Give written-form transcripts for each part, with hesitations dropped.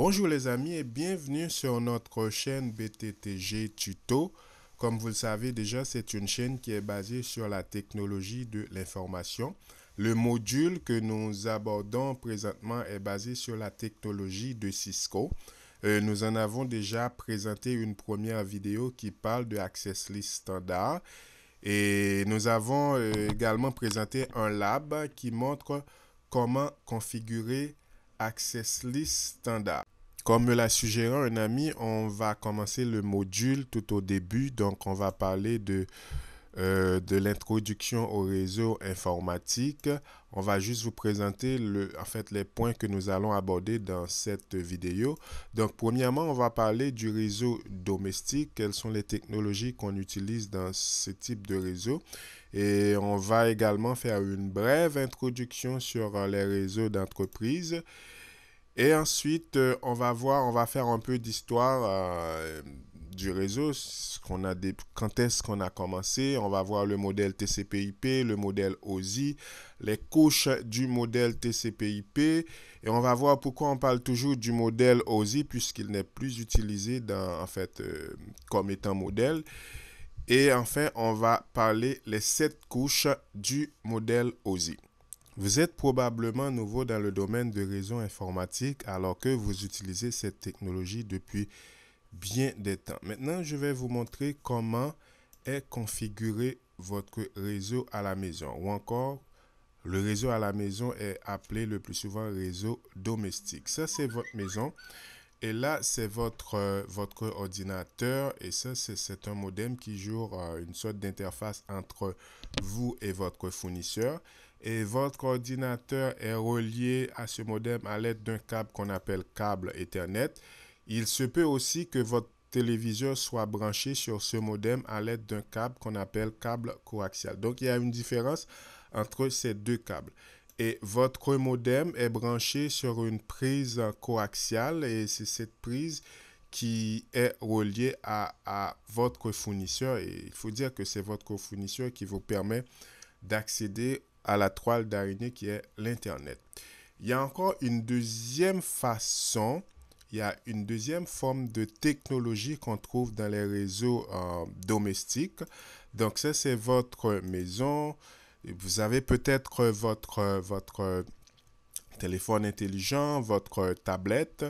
Bonjour les amis et bienvenue sur notre chaîne BTTG Tuto. Comme vous le savez déjà, c'est une chaîne qui est basée sur la technologie de l'information. Le module que nous abordons présentement est basé sur la technologie de Cisco. Nous en avons déjà présenté une première vidéo qui parle de Access List Standard et nous avons également présenté un lab qui montre comment configurer Access List Standard. Comme me l'a suggéré un ami, on va commencer le module tout au début. Donc, on va parler de l'introduction au réseau informatique. On va juste vous présenter les points que nous allons aborder dans cette vidéo. Donc, premièrement, on va parler du réseau domestique. Quelles sont les technologies qu'on utilise dans ce type de réseau? Et on va également faire une brève introduction sur les réseaux d'entreprise. Et ensuite, on va faire un peu d'histoire du réseau, quand est-ce qu'on a commencé. On va voir le modèle TCP/IP, le modèle OSI, les couches du modèle TCP/IP. Et on va voir pourquoi on parle toujours du modèle OSI, puisqu'il n'est plus utilisé comme étant modèle. Et enfin, on va parler les 7 couches du modèle OSI. Vous êtes probablement nouveau dans le domaine de réseau informatique alors que vous utilisez cette technologie depuis bien des temps. Maintenant, je vais vous montrer comment est configuré votre réseau à la maison ou encore le réseau à la maison est appelé le plus souvent réseau domestique. Ça, c'est votre maison et là, c'est votre ordinateur et ça, c'est un modem qui joue une sorte d'interface entre vous et votre fournisseur. Et votre ordinateur est relié à ce modem à l'aide d'un câble qu'on appelle câble Ethernet. Il se peut aussi que votre téléviseur soit branché sur ce modem à l'aide d'un câble qu'on appelle câble coaxial. Donc, il y a une différence entre ces deux câbles. Et votre modem est branché sur une prise coaxiale et c'est cette prise qui est reliée à votre fournisseur. Et il faut dire que c'est votre fournisseur qui vous permet d'accéder à la toile d'araignée qui est l'Internet. Il y a encore une deuxième façon, il y a une deuxième forme de technologie qu'on trouve dans les réseaux domestiques. Donc ça, c'est votre maison. Vous avez peut-être votre téléphone intelligent, votre tablette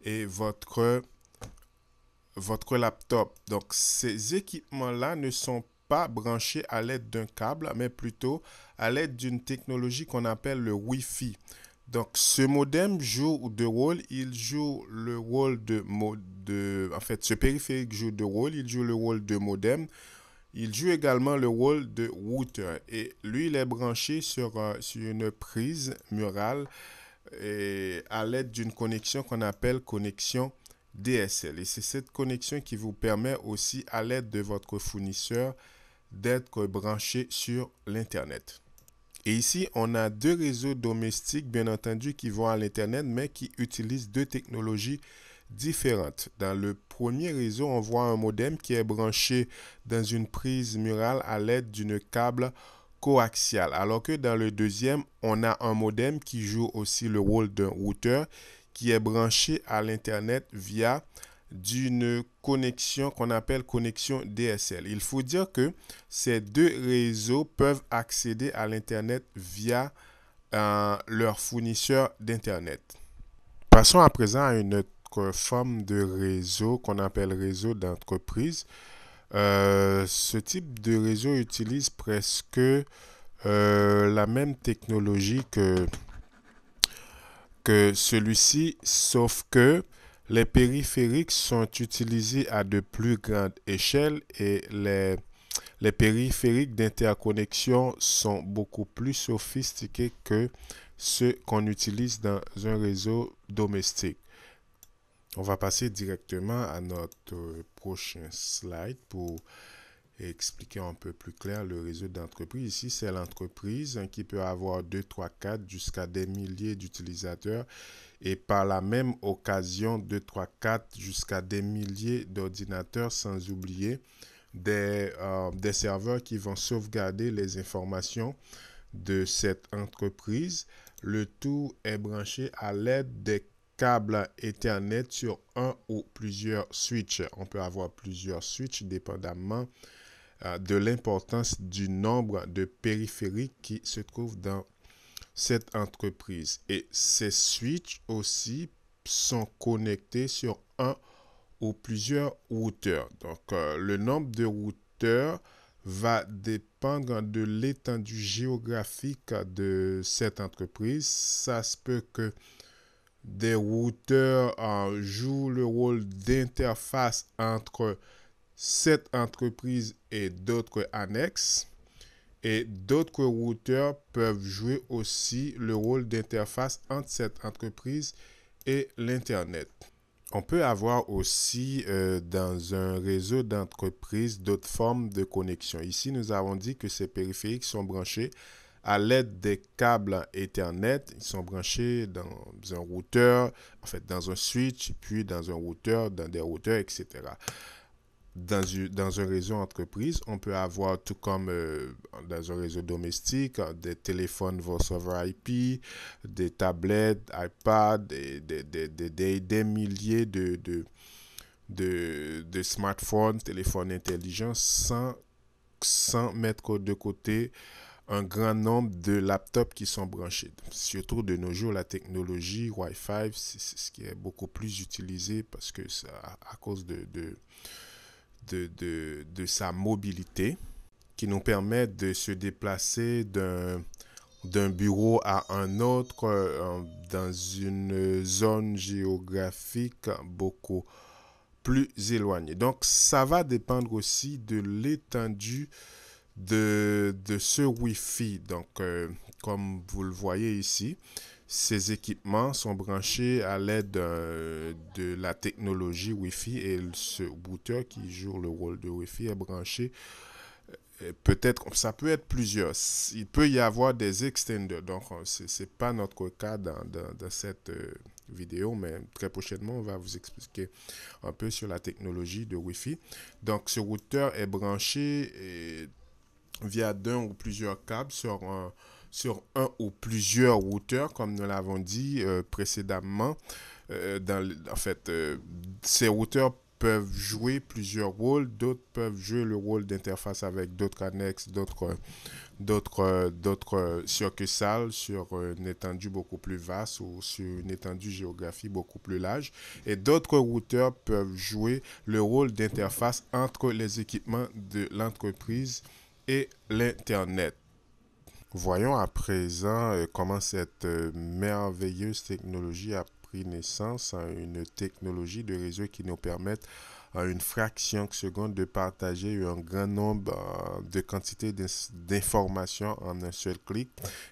et votre laptop. Donc ces équipements-là ne sont pas branchés à l'aide d'un câble, mais plutôt à l'aide d'une technologie qu'on appelle le Wi-Fi. Donc, ce modem joue deux rôles. Il joue le rôle ce périphérique joue deux rôles. Il joue le rôle de modem. Il joue également le rôle de routeur. Et lui, il est branché sur une prise murale et à l'aide d'une connexion qu'on appelle connexion DSL. Et c'est cette connexion qui vous permet aussi, à l'aide de votre fournisseur, d'être branché sur l'Internet. Et ici, on a deux réseaux domestiques, bien entendu, qui vont à l'Internet, mais qui utilisent deux technologies différentes. Dans le premier réseau, on voit un modem qui est branché dans une prise murale à l'aide d'une câble coaxiale. Alors que dans le deuxième, on a un modem qui joue aussi le rôle d'un routeur qui est branché à l'Internet via d'une connexion qu'on appelle connexion DSL. Il faut dire que ces deux réseaux peuvent accéder à l'Internet via leur fournisseur d'Internet. Passons à présent à une autre forme de réseau qu'on appelle réseau d'entreprise. Ce type de réseau utilise presque la même technologie que celui-ci, sauf que les périphériques sont utilisés à de plus grande échelle et les périphériques d'interconnexion sont beaucoup plus sophistiqués que ceux qu'on utilise dans un réseau domestique. On va passer directement à notre prochain slide pour expliquer un peu plus clair le réseau d'entreprise. Ici, c'est l'entreprise qui peut avoir 2, 3, 4 jusqu'à des milliers d'utilisateurs et par la même occasion 2, 3, 4 jusqu'à des milliers d'ordinateurs, sans oublier des serveurs qui vont sauvegarder les informations de cette entreprise. Le tout est branché à l'aide des câble Ethernet sur un ou plusieurs switches. On peut avoir plusieurs switches dépendamment de l'importance du nombre de périphériques qui se trouvent dans cette entreprise. Et ces switches aussi sont connectés sur un ou plusieurs routeurs. Donc, le nombre de routeurs va dépendre de l'étendue géographique de cette entreprise. Ça se peut que des routeurs jouent le rôle d'interface entre cette entreprise et d'autres annexes. Et d'autres routeurs peuvent jouer aussi le rôle d'interface entre cette entreprise et l'Internet. On peut avoir aussi dans un réseau d'entreprises d'autres formes de connexion. Ici, nous avons dit que ces périphériques sont branchés à l'aide des câbles Ethernet. Ils sont branchés dans un routeur, en fait dans un switch, puis dans un routeur, dans des routeurs, etc. Dans un réseau entreprise, on peut avoir, tout comme dans un réseau domestique, des téléphones voice over IP, des tablettes, iPad, des milliers de smartphones, téléphones intelligents, sans mettre de côté un grand nombre de laptops qui sont branchés. Surtout de nos jours, la technologie Wi-Fi, c'est ce qui est beaucoup plus utilisé parce que ça, à cause de sa mobilité qui nous permet de se déplacer d'un bureau à un autre dans une zone géographique beaucoup plus éloignée. Donc, ça va dépendre aussi de l'étendue de ce Wi-Fi. Donc, comme vous le voyez ici, ces équipements sont branchés à l'aide de la technologie Wi-Fi et ce routeur qui joue le rôle de Wi-Fi est branché. Peut-être, ça peut être plusieurs. Il peut y avoir des extenders. Donc, ce n'est pas notre cas dans cette vidéo, mais très prochainement, on va vous expliquer un peu sur la technologie de Wi-Fi. Donc, ce routeur est branché via d'un ou plusieurs câbles sur un ou plusieurs routeurs, comme nous l'avons dit précédemment. Ces routeurs peuvent jouer plusieurs rôles, d'autres peuvent jouer le rôle d'interface avec d'autres annexes, d'autres succursales sur une étendue beaucoup plus vaste ou sur une étendue géographique beaucoup plus large. Et d'autres routeurs peuvent jouer le rôle d'interface entre les équipements de l'entreprise et l'Internet. Voyons à présent comment cette merveilleuse technologie a pris naissance, une technologie de réseau qui nous permet en une fraction de seconde de partager un grand nombre de quantités d'informations en un seul clic,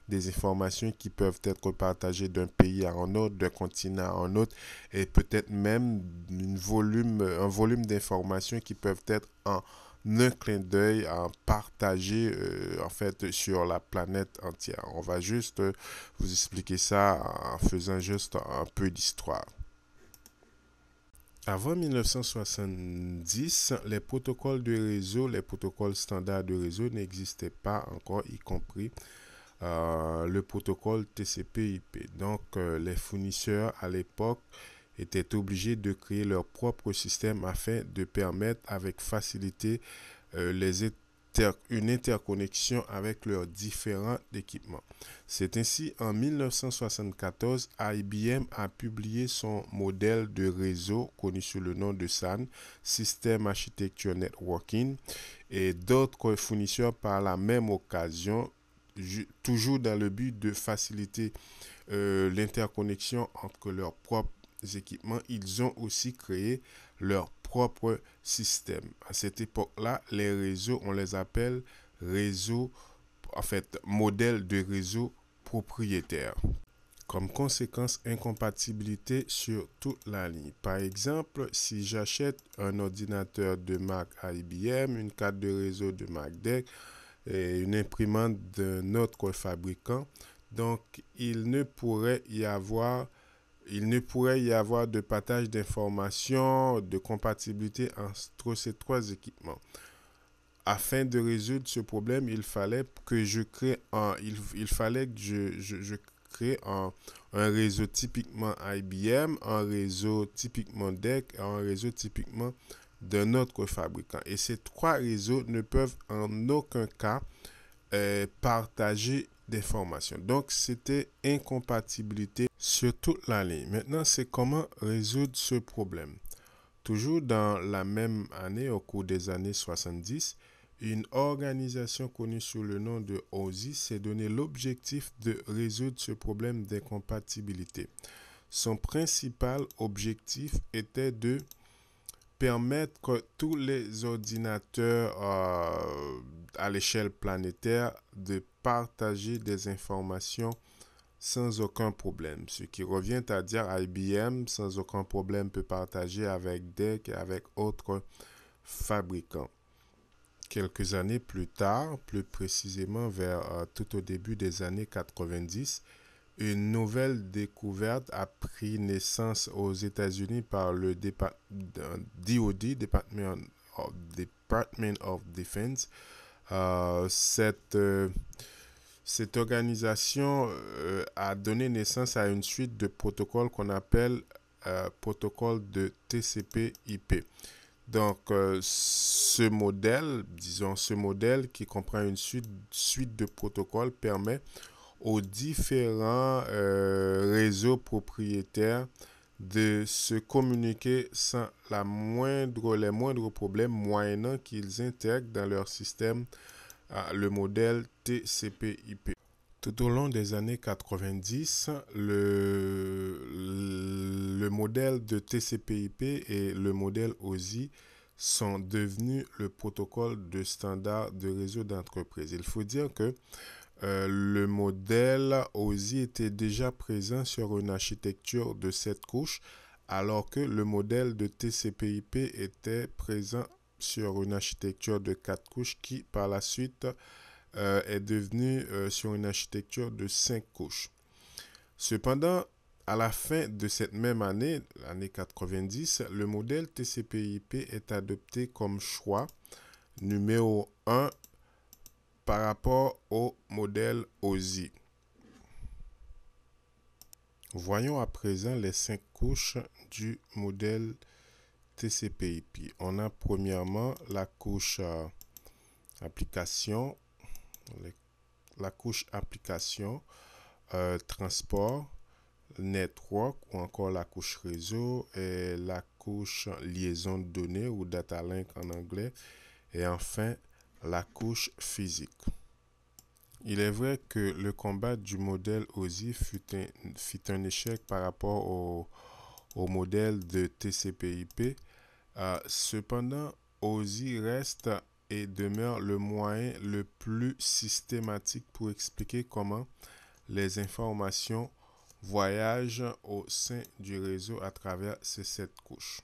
des informations qui peuvent être partagées d'un pays à un autre, d'un continent à un autre, et peut-être même un volume d'informations qui peuvent être en un clin d'œil à partager en fait sur la planète entière. On va juste vous expliquer ça en faisant juste un peu d'histoire. Avant 1970, les protocoles de réseau, les protocoles standards de réseau n'existaient pas encore, y compris le protocole TCP/IP. Donc, les fournisseurs à l'époque étaient obligés de créer leur propre système afin de permettre avec facilité une interconnexion avec leurs différents équipements. C'est ainsi en 1974, IBM a publié son modèle de réseau connu sous le nom de SAN, System Architecture Networking, et d'autres fournisseurs par la même occasion, toujours dans le but de faciliter l'interconnexion entre leurs propres équipements, ils ont aussi créé leur propre système. À cette époque-là, les réseaux, on les appelle réseaux, en fait, modèles de réseau propriétaires. Comme conséquence, incompatibilité sur toute la ligne. Par exemple, si j'achète un ordinateur de marque IBM, une carte de réseau de MacDeck et une imprimante d'un autre fabricant, donc il ne pourrait y avoir de partage d'informations, de compatibilité entre ces trois équipements. Afin de résoudre ce problème, il fallait que je créer un réseau typiquement IBM, un réseau typiquement DEC, un réseau typiquement d'un autre fabricant. Et ces trois réseaux ne peuvent en aucun cas partager d'informations. Donc, c'était incompatibilité sur toute la ligne. Maintenant, c'est comment résoudre ce problème. Toujours dans la même année, au cours des années 70, une organisation connue sous le nom de OSI s'est donné l'objectif de résoudre ce problème d'incompatibilité. Son principal objectif était de permettre que tous les ordinateurs à l'échelle planétaire de partager des informations sans aucun problème. Ce qui revient à dire IBM, sans aucun problème, peut partager avec DEC et avec autres fabricants. Quelques années plus tard, plus précisément vers tout au début des années 90, une nouvelle découverte a pris naissance aux États-Unis par le DoD, Department of Defense. Cette organisation a donné naissance à une suite de protocoles qu'on appelle protocole de TCP/IP. Donc, ce modèle qui comprend une suite de protocoles permet aux différents réseaux propriétaires de se communiquer sans les moindres problèmes, moyennant qu'ils intègrent dans leur système le modèle TCP/IP. Tout au long des années 90, le modèle de TCP/IP et le modèle OSI sont devenus le protocole de standard de réseau d'entreprise. Il faut dire que le modèle OSI était déjà présent sur une architecture de 7 couches, alors que le modèle de TCP/IP était présent sur une architecture de 4 couches qui, par la suite, est devenu sur une architecture de 5 couches. Cependant, à la fin de cette même année, l'année 90, le modèle TCP/IP est adopté comme choix numéro 1 par rapport au modèle OSI. Voyons à présent les 5 couches du modèle TCP/IP. On a premièrement la couche application, transport, network ou encore la couche réseau et la couche liaison de données ou data link en anglais et enfin la couche physique. Il est vrai que le combat du modèle OSI fut un échec par rapport au modèle de TCP/IP. Cependant, OSI reste et demeure le moyen le plus systématique pour expliquer comment les informations voyagent au sein du réseau à travers ces 7 couches.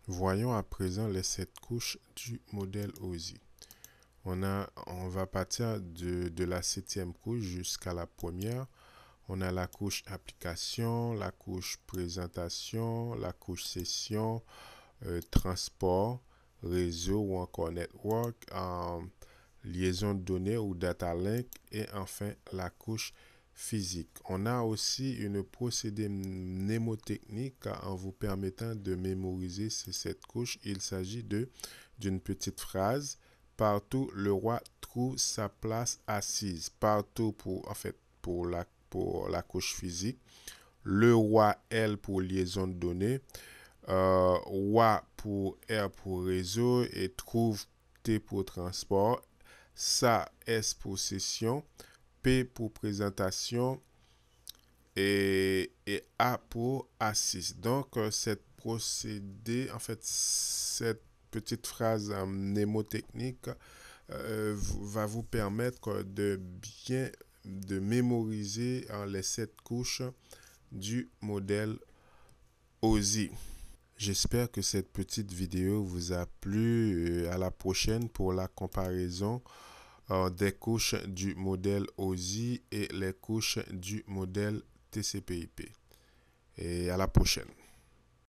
Voyons à présent les 7 couches du modèle OSI. On va partir de la 7e couche jusqu'à la première. On a la couche application, la couche présentation, la couche session, transport, réseau ou encore network, liaison de données ou data link et enfin la couche physique. On a aussi une procédé mnémotechnique en vous permettant de mémoriser ces 7 couches. Il s'agit d'une petite phrase. Partout, le roi trouve sa place assise. Partout pour la couche physique. Le roi, L pour liaison de données. WA pour R pour réseau et trouve T pour transport. SA, S pour session. P pour présentation et A pour assise. Donc, cette petite phrase mnémotechnique va vous permettre de mémoriser les 7 couches du modèle OSI. J'espère que cette petite vidéo vous a plu. À la prochaine pour la comparaison des couches du modèle OSI et les couches du modèle TCP/IP. Et à la prochaine.